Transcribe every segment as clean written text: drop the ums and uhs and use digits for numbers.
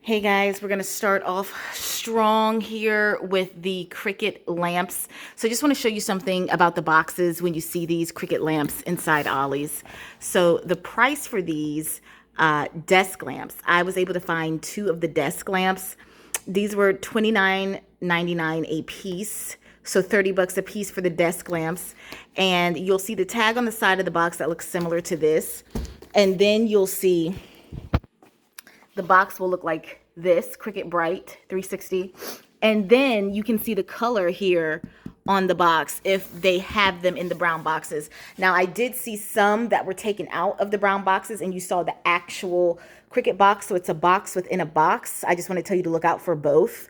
Hey guys, we're going to start off strong here with the Cricut lamps. So I just want to show you something about the boxes when you see these Cricut lamps inside Ollie's. So the price for these desk lamps, I was able to find two of the desk lamps. These were $29.99 a piece. So 30 bucks a piece for the desk lamps. And you'll see the tag on the side of the box that looks similar to this. And then you'll see the box will look like this, Cricut Bright 360. And then you can see the color here on the box if they have them in the brown boxes. Now, I did see some that were taken out of the brown boxes and you saw the actual Cricut box. So it's a box within a box. I just want to tell you to look out for both.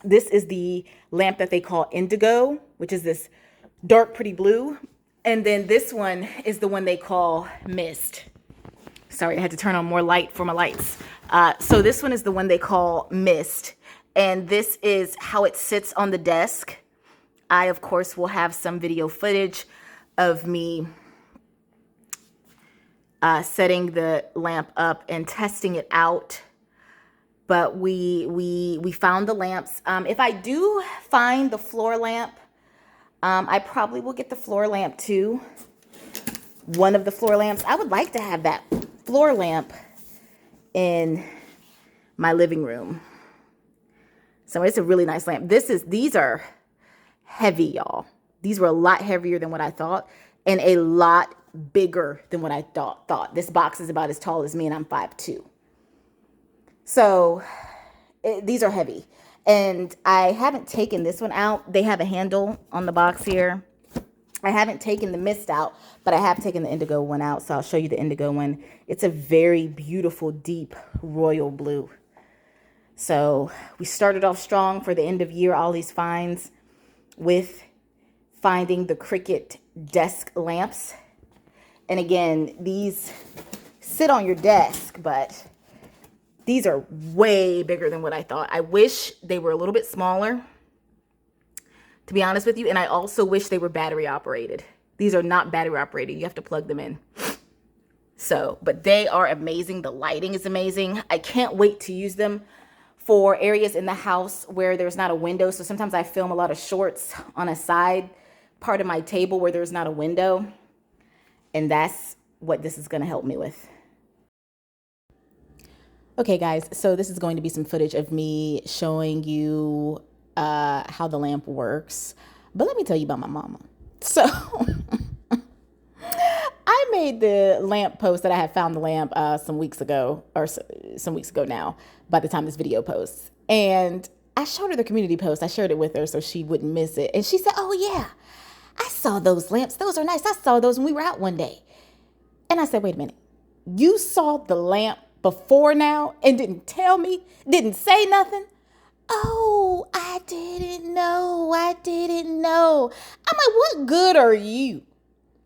This is the lamp that they call Indigo, which is this dark, pretty blue. And then this one is the one they call Mist. Sorry, I had to turn on more light for my lights. So this one is the one they call Mist. And this is how it sits on the desk. I, of course, will have some video footage of me setting the lamp up and testing it out. But we found the lamps. If I do find the floor lamp, I probably will get the floor lamp too. One of the floor lamps. I would like to have that floor lamp in my living room. So it's a really nice lamp. These are heavy, y'all. These were a lot heavier than what I thought and a lot bigger than what I thought. This box is about as tall as me and I'm 5'2". So these are heavy. And I haven't taken this one out. They have a handle on the box here. I haven't taken the Mist out, but I have taken the Indigo one out. So I'll show you the Indigo one. It's a very beautiful, deep royal blue. So we started off strong for the end of year, all these finds with finding the Cricut desk lamps. And again, these sit on your desk, but these are way bigger than what I thought. I wish they were a little bit smaller, to be honest with you. And I also wish they were battery operated. These are not battery operated. You have to plug them in. So, but they are amazing. The lighting is amazing. I can't wait to use them for areas in the house where there's not a window. So sometimes I film a lot of shorts on a side part of my table where there's not a window. And that's what this is going to help me with. Okay, guys, so this is going to be some footage of me showing you how the lamp works. But let me tell you about my mama. So I made the lamp post that I had found the lamp some weeks ago now, by the time this video posts. And I showed her the community post. I shared it with her so she wouldn't miss it. And she said, "Oh, yeah, I saw those lamps. Those are nice. I saw those when we were out one day." And I said, "Wait a minute. You saw the lamp before now and didn't tell me, didn't say nothing?" "Oh, I didn't know. I'm like, "What good are you?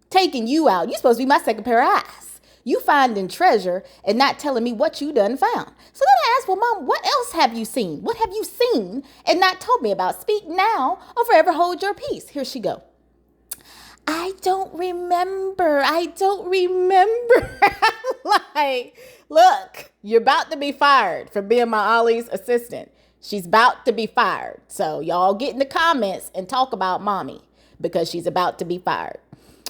Taking you out. You're supposed to be my second pair of eyes. You finding treasure and not telling me what you done found." So then I asked, "Well, Mom, what else have you seen? What have you seen and not told me about? Speak now or forever hold your peace." Here she go. I don't remember. Like, look, you're about to be fired for being my Ollie's assistant. She's about to be fired. So y'all get in the comments and talk about mommy because she's about to be fired.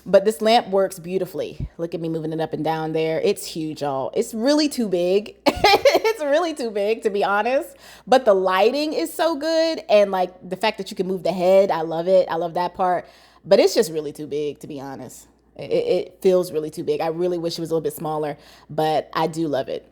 But this lamp works beautifully. Look at me moving it up and down there. It's huge, y'all. It's really too big. It's really too big, to be honest. But the lighting is so good. And like the fact that you can move the head, I love it. I love that part. But it's just really too big, to be honest. It feels really too big. I really wish it was a little bit smaller, but I do love it.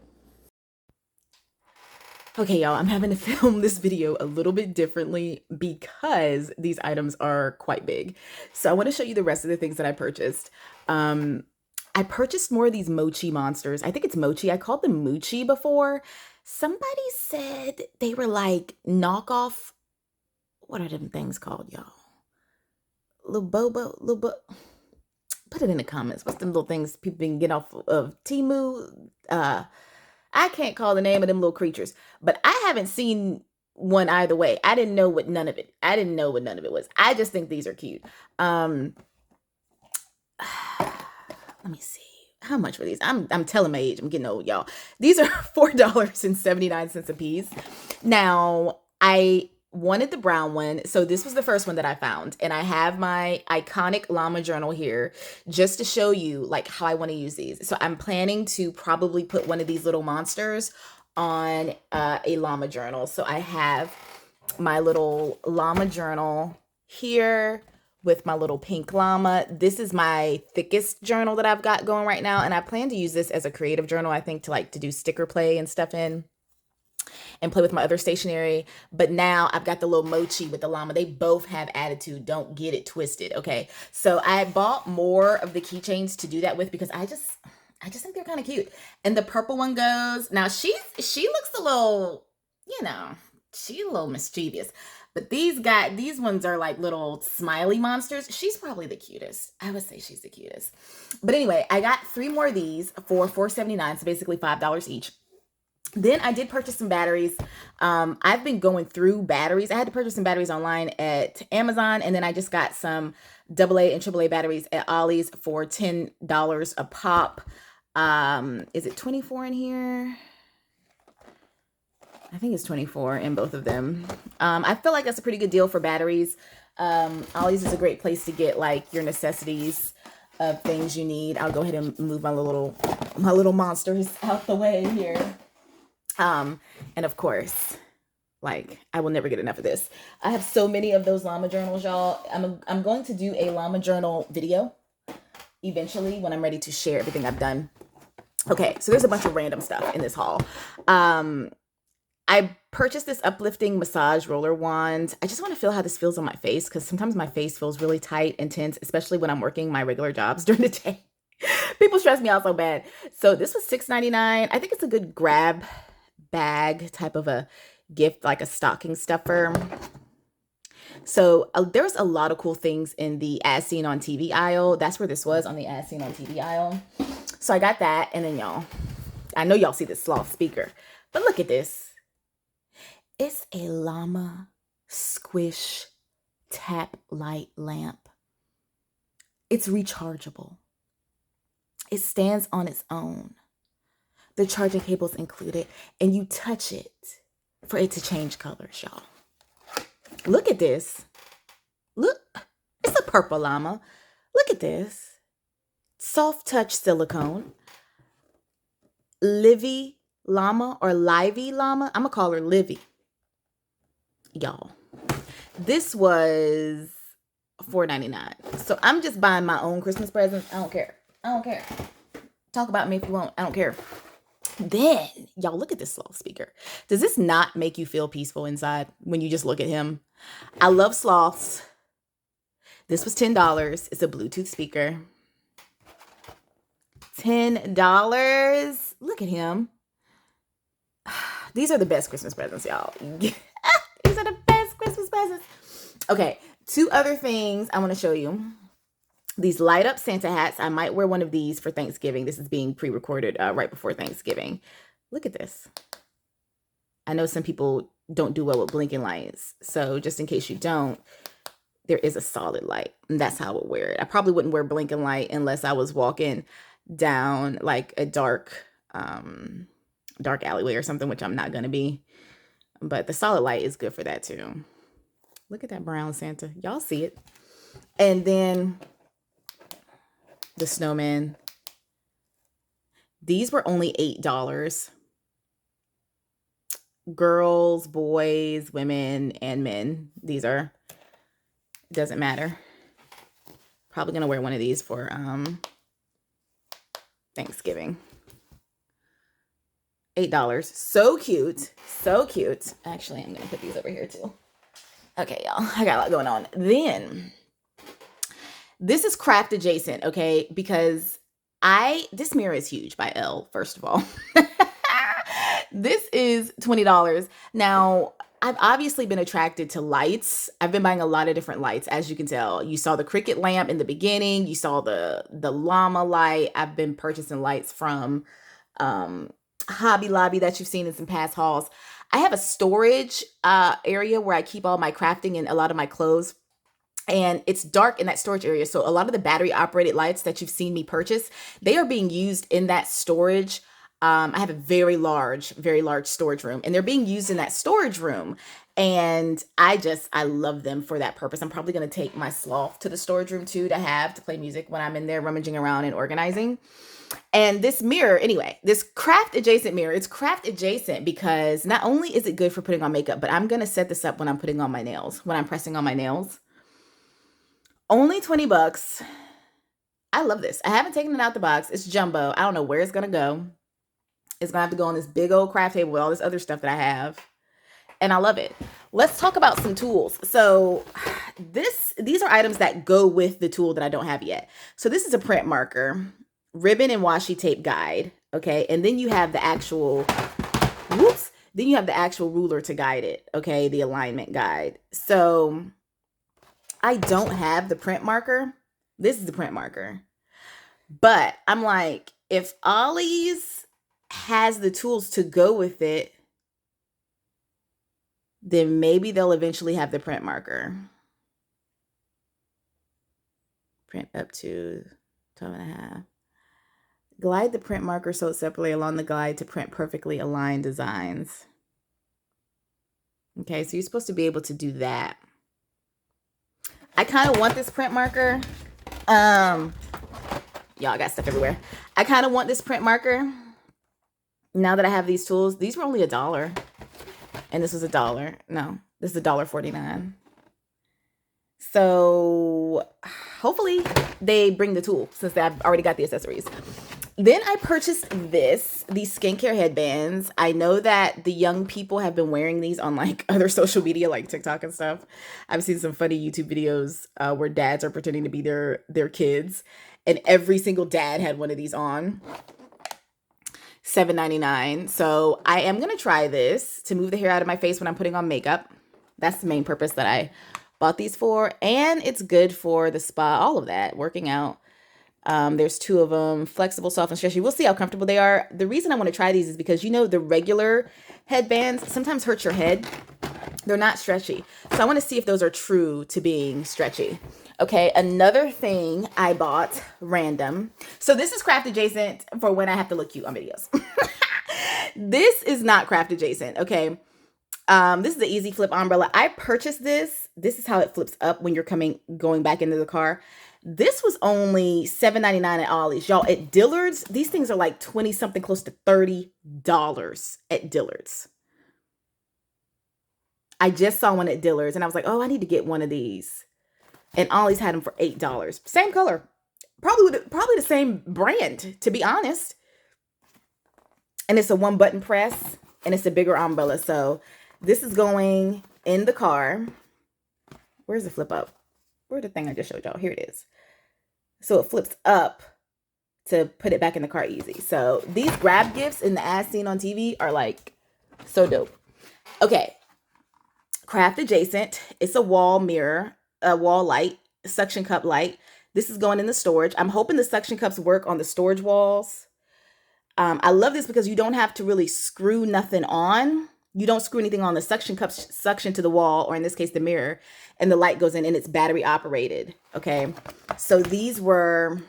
Okay, y'all, I'm having to film this video a little bit differently because these items are quite big. So I want to show you the rest of the things that I purchased. I purchased more of these mochi monsters. I think it's mochi. I called them moochi before. Somebody said they were like knockoff. What are them things called, y'all? Little bobo. Put it in the comments. What's them little things people can get off of Temu? I can't call the name of them little creatures, but I haven't seen one either way. I didn't know what none of it was. I just think these are cute. Let me see. how much were these? I'm telling my age. I'm getting old, y'all. These are $4.79 a piece. Now, I wanted the brown one, so this was the first one that I found, and I have my iconic llama journal here just to show you like how I want to use these. So I'm planning to probably put one of these little monsters on a llama journal. So I have my little llama journal here with my little pink llama. This is my thickest journal that I've got going right now, and I plan to use this as a creative journal, I think, to do sticker play and stuff in and play with my other stationery. But now I've got the little mochi with the llama. They both have attitude. Don't get it twisted. Okay. So I bought more of the keychains to do that with because I just think they're kind of cute. And the purple one goes, now she looks a little, she's a little mischievous. But these ones are like little smiley monsters. She's probably the cutest. I would say she's the cutest. But anyway, I got 3 more of these for $4.79, so basically $5 each. Then I did purchase some batteries. I've been going through batteries. I had to purchase some batteries online at Amazon, and then I just got some AA and AAA batteries at Ollie's for $10 a pop. Is it 24 in here? I think it's 24 in both of them. I feel like that's a pretty good deal for batteries. Ollie's is a great place to get like your necessities of things you need. I'll go ahead and move my little monsters out the way here. And of course, like, I will never get enough of this. I have so many of those llama journals, y'all. I'm going to do a llama journal video eventually when I'm ready to share everything I've done. Okay, so there's a bunch of random stuff in this haul. I purchased this uplifting massage roller wand. I just want to feel how this feels on my face because sometimes my face feels really tight and tense, especially when I'm working my regular jobs during the day. People stress me out so bad. So this was $6.99. I think it's a good grab bag type of a gift, like a stocking stuffer. So there's a lot of cool things in the As Seen on TV aisle. That's where this was, on the As Seen on TV aisle. So I got that. And then y'all, I know y'all see this sloth speaker, but look at this. It's a llama squish tap light lamp. It's rechargeable. It stands on its own. The charging cable's included, and you touch it for it to change colors, y'all. Look at this. Look, it's a purple llama. Look at this. Soft touch silicone. Livy llama or Livy llama. I'm gonna call her Livy. Y'all, this was $4.99. So I'm just buying my own Christmas presents. I don't care. Talk about me if you want. I don't care. Then, y'all, look at this sloth speaker. Does this not make you feel peaceful inside when you just look at him? I love sloths. This was $10. It's a Bluetooth speaker. $10. Look at him. These are the best Christmas presents, y'all. These are the best Christmas presents. Okay, 2 other things I want to show you. These light up Santa hats. I might wear one of these for Thanksgiving. This is being pre-recorded right before Thanksgiving. Look at this. I know some people don't do well with blinking lights. So just in case you don't, there is a solid light. And that's how I would wear it. I probably wouldn't wear blinking light unless I was walking down like a dark alleyway or something, which I'm not going to be. But the solid light is good for that too. Look at that brown Santa. Y'all see it. And then the snowman. These were only $8. Girls, boys, women, and men. These are, doesn't matter. Probably gonna wear one of these for Thanksgiving. $8. So cute. So cute. Actually, I'm gonna put these over here too. Okay, y'all. I got a lot going on. Then this is craft adjacent, okay? Because this mirror is huge by Elle, first of all. This is $20. Now, I've obviously been attracted to lights. I've been buying a lot of different lights, as you can tell. You saw the Cricut lamp in the beginning. You saw the llama light. I've been purchasing lights from Hobby Lobby that you've seen in some past hauls. I have a storage area where I keep all my crafting and a lot of my clothes. and it's dark in that storage area. So a lot of the battery operated lights that you've seen me purchase, they are being used in that storage. I have a very large storage room, and they're being used in that storage room. And I love them for that purpose. I'm probably going to take my sloth to the storage room too, to play music when I'm in there rummaging around and organizing. And this mirror, anyway, this craft adjacent mirror, it's craft adjacent because not only is it good for putting on makeup, but I'm going to set this up when I'm putting on my nails, when I'm pressing on my nails. Only 20 bucks. I love this. I haven't taken it out the box. It's jumbo. I don't know where it's going to go. It's going to have to go on this big old craft table with all this other stuff that I have. And I love it. Let's talk about some tools. So these are items that go with the tool that I don't have yet. So this is a print marker, ribbon and washi tape guide. Okay. And then you have the actual, then you have the actual ruler to guide it. Okay. The alignment guide. So I don't have the print marker. This is the print marker. But I'm like, if Ollie's has the tools to go with it, then maybe they'll eventually have the print marker. Print up to 12.5. Glide the print marker so separately along the glide to print perfectly aligned designs. Okay, so you're supposed to be able to do that. I kind of want this print marker. Y'all got stuff everywhere. I kind of want this print marker. Now that I have these tools, these were only $1. And this was $1. No, this is $1.49. So hopefully they bring the tool since I've already got the accessories. Then I purchased these skincare headbands. I know that the young people have been wearing these on like other social media, like TikTok and stuff. I've seen some funny YouTube videos where dads are pretending to be their kids, and every single dad had one of these on. $7.99. So I am going to try this to move the hair out of my face when I'm putting on makeup. That's the main purpose that I bought these for. And it's good for the spa, all of that, working out. There's 2 of them, flexible, soft, and stretchy. We'll see how comfortable they are. The reason I want to try these is because, you know, the regular headbands sometimes hurt your head. They're not stretchy. So I want to see if those are true to being stretchy. Okay, another thing I bought, random. So this is craft adjacent for when I have to look cute on videos. This is not craft adjacent, okay? This is the Easy Flip umbrella. I purchased this. This is how it flips up when you're going back into the car. This was only $7.99 at Ollie's. Y'all, at Dillard's, these things are like 20 something, close to $30 at Dillard's. I just saw one at Dillard's and I was like, oh, I need to get one of these. And Ollie's had them for $8. Same color. Probably the same brand, to be honest. And it's a 1-button press and it's a bigger umbrella. So this is going in the car. Where's the flip up? Where's the thing I just showed y'all? Here it is. So it flips up to put it back in the car easy. So these grab gifts in the as seen on TV are like so dope. Okay. Craft adjacent. It's a wall mirror, a wall light, suction cup light. This is going in the storage. I'm hoping the suction cups work on the storage walls. I love this because you don't have to really screw nothing on. You don't screw anything on. The suction cups suction to the wall, or in this case, the mirror, and the light goes in and it's battery operated. Okay. So these were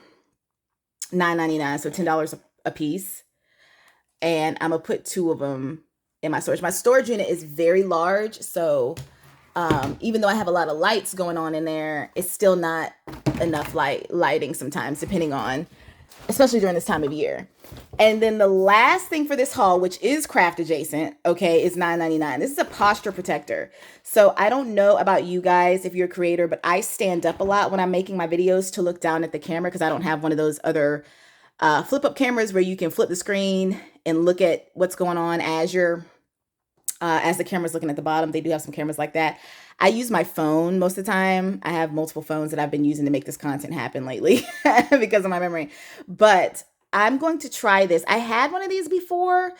$9.99, so $10 a piece. And I'm going to put 2 of them in my storage. My storage unit is very large. So even though I have a lot of lights going on in there, it's still not enough lighting sometimes, depending on, especially during this time of year. And then the last thing for this haul, which is craft adjacent, okay, is $9.99. This is a posture protector. So I don't know about you guys if you're a creator, but I stand up a lot when I'm making my videos to look down at the camera because I don't have one of those other flip up cameras where you can flip the screen and look at what's going on as the camera's looking at the bottom. They do have some cameras like that. I use my phone most of the time. I have multiple phones that I've been using to make this content happen lately because of my memory. But I'm going to try this. I had one of these before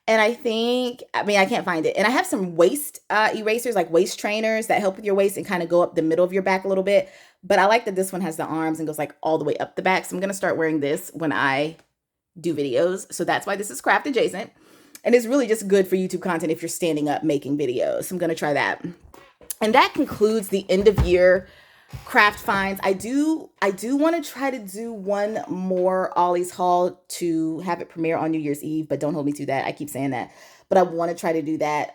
and I can't find it. And I have some waist erasers, like waist trainers that help with your waist and kind of go up the middle of your back a little bit. But I like that this one has the arms and goes like all the way up the back. So I'm going to start wearing this when I do videos. So that's why this is craft adjacent. And it's really just good for YouTube content if you're standing up making videos. So I'm going to try that. And that concludes the end of year craft finds. I do want to try to do one more Ollie's haul to have it premiere on New Year's Eve, but don't hold me to that. I keep saying that. But I want to try to do that.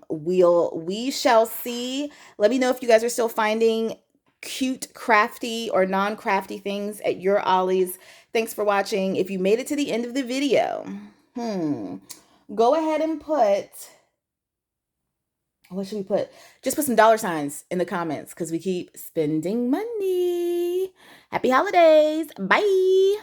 We shall see. Let me know if you guys are still finding cute crafty or non-crafty things at your Ollie's. Thanks for watching. If you made it to the end of the video, go ahead and put, what should we put? Just put some dollar signs in the comments because we keep spending money. Happy holidays. Bye.